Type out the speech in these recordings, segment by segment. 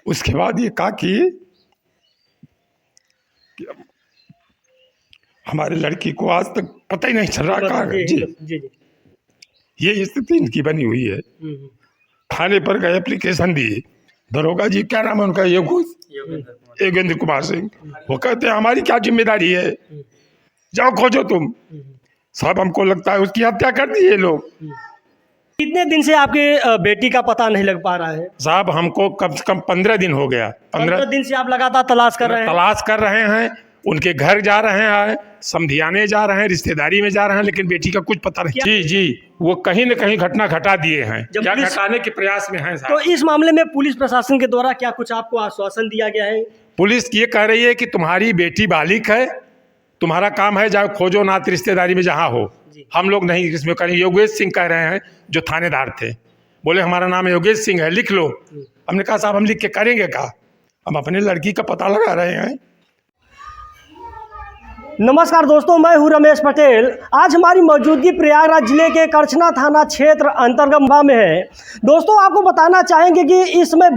उसके बाद ये कहा कि हमारे लड़की को आज तक पता ही नहीं चल रहा कहाँ है। जी जी जी। ये स्थिति इनकी बनी हुई है। थाने पर गए, एप्लीकेशन दी, दरोगा जी क्या नाम है उनका, योगेंद्र कुमार सिंह, वो कहते हैं हमारी क्या जिम्मेदारी है, जाओ खोजो तुम। साहब हमको लगता है उसकी हत्या कर दी ये लोग। कितने दिन से आपके बेटी का पता नहीं लग पा रहा है? साहब हमको कम से कम 15 दिन हो गया। 15 दिन से आप लगातार तलाश कर रहे हैं? उनके घर जा रहे हैं, समधियाने जा रहे हैं, रिश्तेदारी में जा रहे हैं, लेकिन बेटी का कुछ पता नहीं। जी जी, वो कहीं न कहीं घटना घटा दिए हैं या घटाने के प्रयास में हैं साहब। तो इस मामले में पुलिस प्रशासन के द्वारा क्या कुछ आपको आश्वासन दिया गया है? पुलिस ये कह रही है कि तुम्हारी बेटी बालिक है, तुम्हारा काम है जाओ खोजो नात रिश्तेदारी में जहाँ हो। हम लोग नहीं इसमें करें। योगेश सिंह कह रहे हैं जो थानेदार थे, बोले हमारा नाम योगेश सिंह है, लिख लो। हमने कहा साहब हम लिख के करेंगे क्या, हम अपने लड़की का पता लगा रहे हैं। नमस्कार दोस्तों, मैं हूं रमेश पटेल। आज हमारी मौजूदगी प्रयागराज जिले के करछना थाना क्षेत्र अंतर्गत में है। दोस्तों आपको बताना चाहेंगे कि इसमें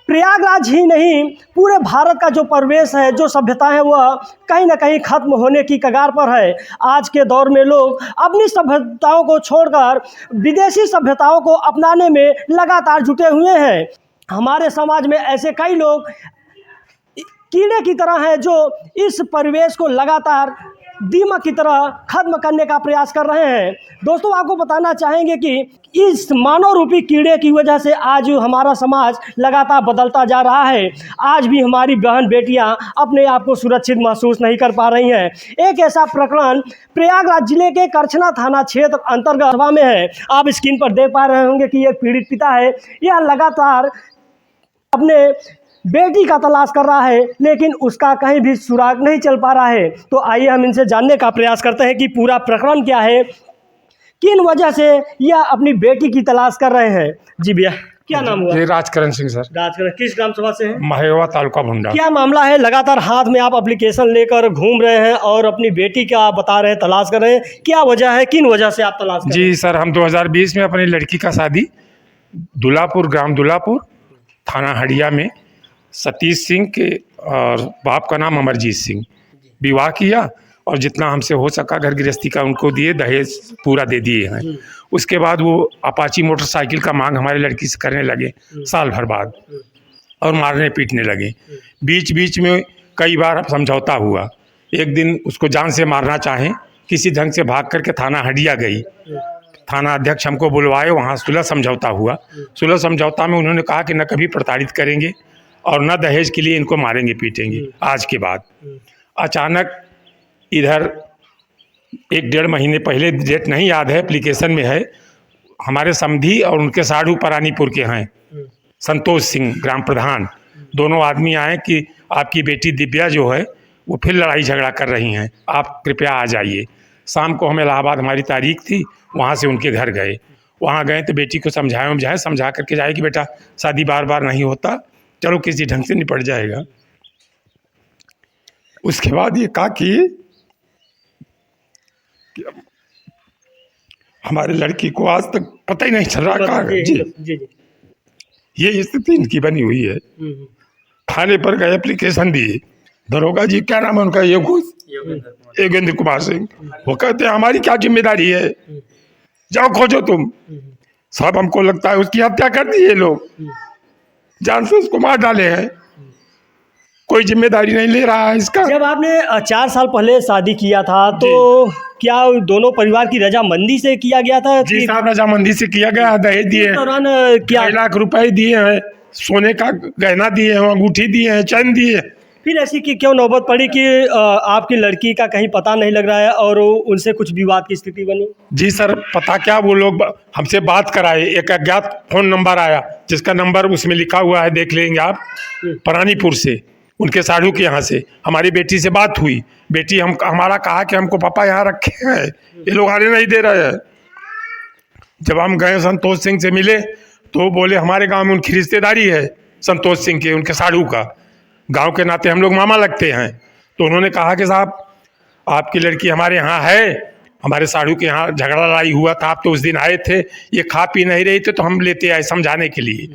प्रयागराज ही नहीं, पूरे भारत का जो परिवेश है, जो सभ्यता है, वह कहीं ना कहीं खत्म होने की कगार पर है। आज के दौर में लोग अपनी सभ्यताओं को छोड़कर विदेशी सभ्यताओं को अपनाने में लगातार जुटे हुए हैं। हमारे समाज में ऐसे कई लोग कीड़े की तरह हैं जो इस परिवेश को लगातार दीमक की तरह खत्म करने का प्रयास कर रहे हैं। दोस्तों आपको बताना चाहेंगे कि इस मानव रूपी कीड़े की वजह से आज हमारा समाज लगातार बदलता जा रहा है। आज भी हमारी बहन बेटियां अपने आप को सुरक्षित महसूस नहीं कर पा रही हैं। एक ऐसा प्रकरण प्रयागराज जिले के करछना थाना क्षेत्र अंतर्गत में है। आप स्क्रीन पर देख पा रहे होंगे कि एक पीड़ित पिता है, यह लगातार अपने बेटी का तलाश कर रहा है, लेकिन उसका कहीं भी सुराग नहीं चल पा रहा है। तो आइए हम इनसे जानने का प्रयास करते हैं कि पूरा प्रकरण क्या है, किन वजह से यह अपनी बेटी की तलाश कर रहे हैं। जी भैया, क्या नाम हुआ? ये राजकरण सिंह सर। राजकरण, किस ग्राम सभा से हैं? महेवा तालुका भुंडा। क्या मामला है? लगातार हाथ में आप एप्लीकेशन लेकर घूम रहे हैं और अपनी बेटी का बता रहे हैं, तलाश कर रहे हैं, क्या वजह है, किन वजह से आप तलाश कर रहे हैं? जी सर, हम 2020 में अपनी लड़की का शादी दुलापुर, ग्राम दुलापुर, थाना हड़िया में सतीश सिंह के और बाप का नाम अमरजीत सिंह, विवाह किया और जितना हमसे हो सका घर गृहस्थी का उनको दिए, दहेज पूरा दे दिए हैं। उसके बाद वो अपाची मोटरसाइकिल का मांग हमारी लड़की से करने लगे साल भर बाद, और मारने पीटने लगे। बीच बीच में कई बार समझौता हुआ। एक दिन उसको जान से मारना चाहें, किसी ढंग से भाग करके थाना हड़िया गई। थाना अध्यक्ष हमको बुलवाए, वहाँ सुलह समझौता हुआ। सुलह समझौता में उन्होंने कहा कि न कभी प्रताड़ित करेंगे और न दहेज के लिए इनको मारेंगे पीटेंगे। आज के बाद अचानक इधर 1-1.5 महीने पहले, डेट नहीं याद है, एप्लीकेशन में है, हमारे समधी और उनके साढ़ू परानीपुर के हैं संतोष सिंह ग्राम प्रधान, दोनों आदमी आए कि आपकी बेटी दिव्या जो है वो फिर लड़ाई झगड़ा कर रही हैं, आप कृपया आ जाइए। शाम को हम इलाहाबाद, हमारी तारीख थी, वहाँ से उनके घर गए। वहाँ गए तो बेटी को समझा करके जाए कि बेटा शादी बार बार नहीं होता, चलो किसी ढंग से निपट जाएगा। उसके बाद ये कहा कि हमारे लड़की को आज तक पता ही नहीं चल रहा कहाँ है। जी ये स्थिति इनकी बनी हुई है। थाने पर गए, एप्लीकेशन दी, दरोगा जी क्या नाम है उनका, योगेंद्र कुमार सिंह, वो कहते हैं हमारी क्या जिम्मेदारी है, जाओ खोजो तुम। साहब हमको लगता है उसकी हत्या कर दी ये लोग, जान से उसको मार डाले हैं, कोई जिम्मेदारी नहीं ले रहा है इसका। जब आपने 4 साल पहले शादी किया था तो क्या दोनों परिवार की रजामंदी से किया गया था? जी साहब, रजामंदी से किया गया। दहेज दिए, दौरान क्या 2 लाख रुपए दिए हैं, सोने का गहना दिए हैं, अंगूठी दिए हैं, चैन दिए। फिर ऐसी कि क्यों नौबत पड़ी कि आपकी लड़की का कहीं पता नहीं लग रहा है और उनसे कुछ विवाद की स्थिति बनी? जी सर, पता क्या, वो लोग हमसे बात कराए, एक अज्ञात फोन नंबर आया जिसका नंबर उसमें लिखा हुआ है, देख लेंगे आप, परानीपुर से, उनके साढ़ू के यहाँ से हमारी बेटी से बात हुई। बेटी हमारा कहा कि हमको पापा यहाँ रखे हैं, ये लोग आने नहीं दे रहे हैं। जब हम गए संतोष सिंह से मिले तो बोले हमारे गांव में उनकी रिश्तेदारी है, संतोष सिंह के, उनके साढ़ू का, गांव के नाते हम लोग मामा लगते हैं। तो उन्होंने कहा कि साहब आपकी लड़की हमारे यहाँ है, हमारे साढ़ू के यहाँ झगड़ा लड़ाई हुआ था, आप तो उस दिन आए थे, ये खा पी नहीं रही थे तो हम लेते आए समझाने के लिए।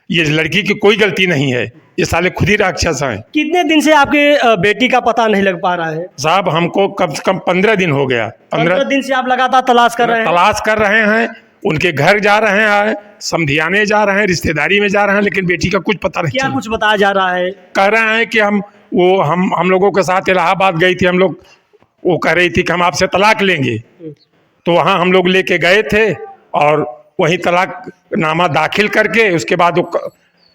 ये लड़की की कोई गलती नहीं है, ये साले खुद ही राक्षस हैं। कितने दिन से आपके बेटी का पता नहीं लग पा रहा है? साहब हमको कम से कम 15 दिन हो गया। 15 दिन से आप लगातार तलाश कर रहे हैं? तलाश कर रहे हैं, उनके घर जा रहे हैं, समधियाने जा रहे हैं, रिश्तेदारी में जा रहे हैं, लेकिन बेटी का कुछ पता नहीं क्या चला। कुछ बताया जा रहा है? कह रहे हैं कि हम लोगों के साथ इलाहाबाद गई थी, हम लोग वो कह रही थी कि हम आपसे तलाक लेंगे, तो वहाँ हम लोग लेके गए थे और वहीं तलाक नामा दाखिल करके उसके बाद वो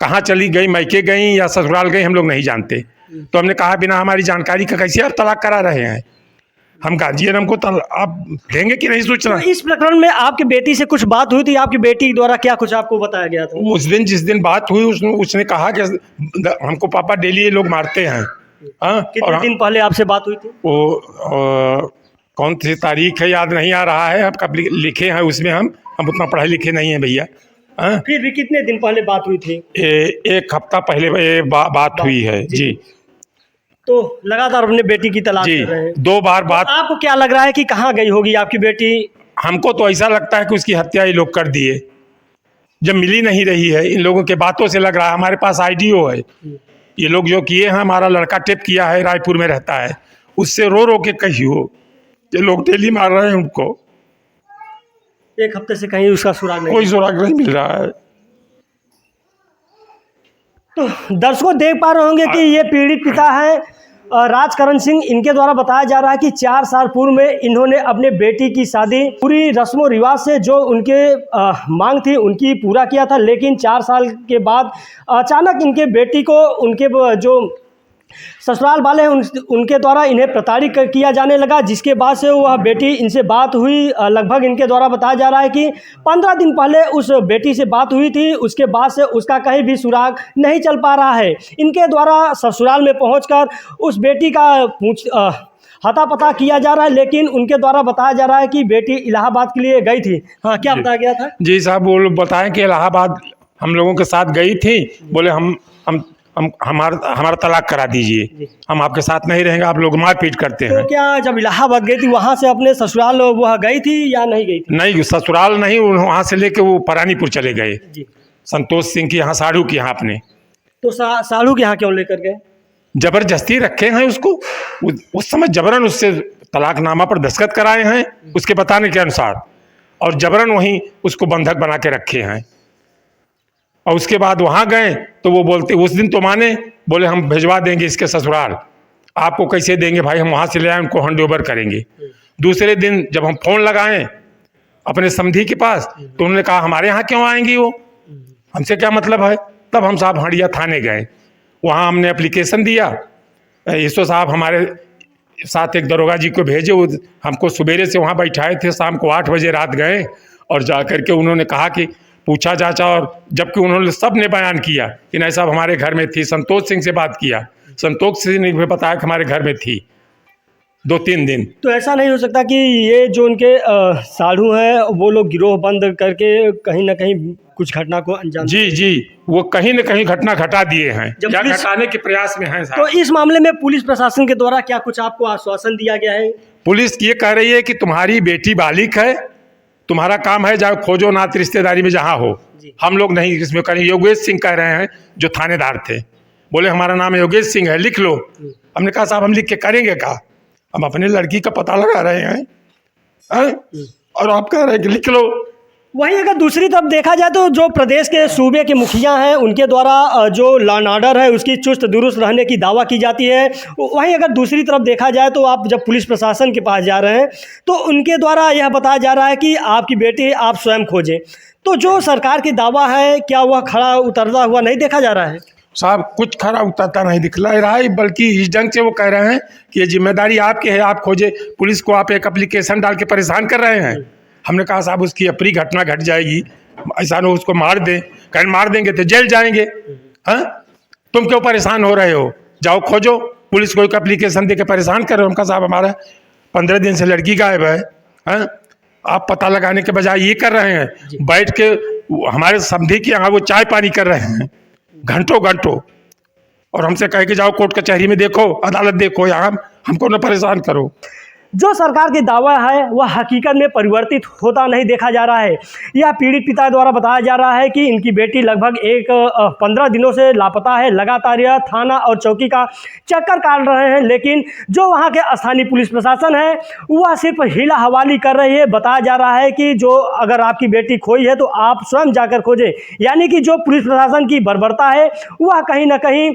कहाँ चली गई, मैके गई या ससुराल गई, हम लोग नहीं जानते। तो हमने कहा बिना हमारी जानकारी का कैसे आप तलाक करा रहे हैं, हम गार्जियन, हमको आप देंगे कि नहीं सूचना। तो इस प्रकरण में आपकी बेटी से कुछ बात हुई थी? आपकी बेटी द्वारा क्या कुछ आपको बताया गया था? उस दिन जिस दिन बात हुई उसने कहा कि हमको पापा डेली ये लोग मारते हैं। हाँ, कितने दिन पहले आपसे बात हुई थी? वो कौन सी तारीख है याद नहीं आ रहा है, आपका लिखे हैं उसमें, हम उतना पढ़े लिखे नहीं हैं भैया। हाँ, फिर भी कितने दिन पहले बात हुई थी? एक हफ्ता पहले बात हुई है जी। तो लगातार अपने बेटी की तलाश जी कर रहे हैं? 2 बार बात। तो आपको क्या लग रहा है कि कहाँ गई होगी आपकी बेटी? हमको तो ऐसा लगता है कि उसकी हत्या ये लोग कर दिए, जब मिली नहीं रही है। इन लोगों के बातों से लग रहा है, हमारे पास आईडियो है, ये लोग जो किए हैं, हमारा लड़का टेप किया है, रायपुर में रहता है, उससे रो रो के कही हो, ये लोग डेली मार रहे हैं उनको, 1 हफ्ते से कहीं उसका सुराग नहीं? कोई सुराग नहीं मिल रहा है। तो दर्शकों देख पा रहे होंगे कि ये पीड़ित पिता है राजकरण सिंह। इनके द्वारा बताया जा रहा है कि 4 साल पूर्व में इन्होंने अपने बेटी की शादी पूरी रस्मों रिवाज से जो उनके मांग थी उनकी पूरा किया था, लेकिन 4 साल के बाद अचानक इनके बेटी को उनके जो ससुराल वाले हैं उनके द्वारा इन्हें प्रताड़ित किया जाने लगा, जिसके बाद से वह बेटी इनसे बात हुई। लगभग इनके द्वारा बताया जा रहा है कि 15 दिन पहले उस बेटी से बात हुई थी, उसके बाद से उसका कहीं भी सुराग नहीं चल पा रहा है। इनके द्वारा ससुराल में पहुंचकर उस बेटी का हता पता किया जा रहा है, लेकिन उनके द्वारा बताया जा रहा है कि बेटी इलाहाबाद के लिए गई थी। हाँ, क्या बताया गया था? जी साहब, वो लोग बताएं कि इलाहाबाद हम लोगों के साथ गई थी, बोले हम हमारा तलाक करा दीजिए, हम आपके साथ नहीं रहेंगे, आप लोग मारपीट करते हैं। तो क्या जब इलाहाबाद गई थी वहाँ से अपने ससुराल वह गई थी या नहीं गई थी? नहीं, ससुराल नहीं, वहाँ से लेके वो परानीपुर चले गए जी। संतोष सिंह की यहाँ, साड़ू की यहाँ अपने। तो साड़ू के यहाँ क्यों लेकर गए? जबरदस्ती रखे हैं उसको, उस समय जबरन उससे तलाकनामा पर दस्तखत कराए हैं उसके बताने के अनुसार, और जबरन वहीं उसको बंधक बना के रखे हैं। और उसके बाद वहाँ गए तो वो बोलते, उस दिन तो माने, बोले हम भिजवा देंगे इसके ससुराल, आपको कैसे देंगे भाई, हम वहाँ से ले आए, उनको हैंड ओवर करेंगे। दूसरे दिन जब हम फ़ोन लगाएं अपने समधी के पास तो उन्होंने कहा हमारे यहाँ क्यों आएंगी वो, हमसे क्या मतलब है। तब हम साहब हंडिया थाने गए, वहाँ हमने एप्लीकेशन दिया, एसओ साहब हमारे साथ एक दरोगा जी को भेजे, वो हमको सवेरे से वहाँ बैठाए थे, शाम को 8 बजे रात गए और जा करके उन्होंने कहा कि पूछा जाचा, और जबकि उन्होंने सब ने बयान किया कि नहीं साहब हमारे घर में थी। संतोष सिंह से बात किया, संतोष सिंह ने बताया कि हमारे घर में थी 2-3 दिन। तो ऐसा नहीं हो सकता कि ये जो उनके साधु हैं वो लोग गिरोह बंद करके कहीं ना कहीं कुछ घटना को अंजाम? जी, वो कहीं न कहीं घटना घटा दिए हैं या पुलिस घटाने के प्रयास में हैं साहब। तो इस मामले में पुलिस प्रशासन के द्वारा क्या कुछ आपको आश्वासन दिया गया है? पुलिस ये कह रही है कि तुम्हारी बेटी बालिक है, तुम्हारा काम है जाओ खोजो नात रिश्तेदारी में जहाँ हो, हम लोग नहीं इसमें करें। योगेश सिंह कह रहे हैं जो थानेदार थे, बोले हमारा नाम योगेश सिंह है, लिख लो। हमने कहा साहब हम लिख के करेंगे क्या, हम अपने लड़की का पता लगा रहे हैं, और आप कह रहे हैं कि लिख लो। वहीं अगर दूसरी तरफ देखा जाए तो जो प्रदेश के सूबे के मुखिया हैं उनके द्वारा जो लॉ एंड ऑर्डर है उसकी चुस्त दुरुस्त रहने की दावा की जाती है। वहीं अगर दूसरी तरफ देखा जाए तो आप जब पुलिस प्रशासन के पास जा रहे हैं तो उनके द्वारा यह बताया जा रहा है कि आपकी बेटी आप स्वयं खोजें, तो जो सरकार की दावा है क्या वह खड़ा उतरता हुआ नहीं देखा जा रहा है? साहब कुछ खरा उतरता नहीं दिखला रहा है, बल्कि इस ढंग से वो कह रहे हैं कि ये जिम्मेदारी आपकी है, आप खोजे। पुलिस को आप एक एप्लीकेशन डाल के परेशान कर रहे हैं। हमने कहा साहब उसकी अपनी घटना घट जाएगी, ऐसा न उसको मार दें, कहीं मार देंगे तो जेल जाएंगे। हाँ, तुम क्यों परेशान हो रहे हो, जाओ खोजो। पुलिस को एक एप्लीकेशन दे के परेशान कर रहे हो। हम कहा साहब हमारा 15 दिन से लड़की गायब है, हाँ, आप पता लगाने के बजाय ये कर रहे हैं, बैठ के हमारे समधी के यहाँ वो चाय पानी कर रहे हैं घंटों, और हमसे कह के जाओ कोर्ट कचहरी में देखो, अदालत देखो, यहाँ हमको न परेशान करो। जो सरकार की दावा है वह हकीकत में परिवर्तित होता नहीं देखा जा रहा है। यह पीड़ित पिता द्वारा बताया जा रहा है कि इनकी बेटी लगभग 15 दिनों से लापता है। लगातार यह थाना और चौकी का चक्कर काट रहे हैं, लेकिन जो वहां के स्थानीय पुलिस प्रशासन है वह सिर्फ हीला हवाली कर रही है। बताया जा रहा है कि जो अगर आपकी बेटी खोई है तो आप स्वयं जाकर खोजें, यानी कि जो पुलिस प्रशासन की बर्बरता है वह कहीं ना कहीं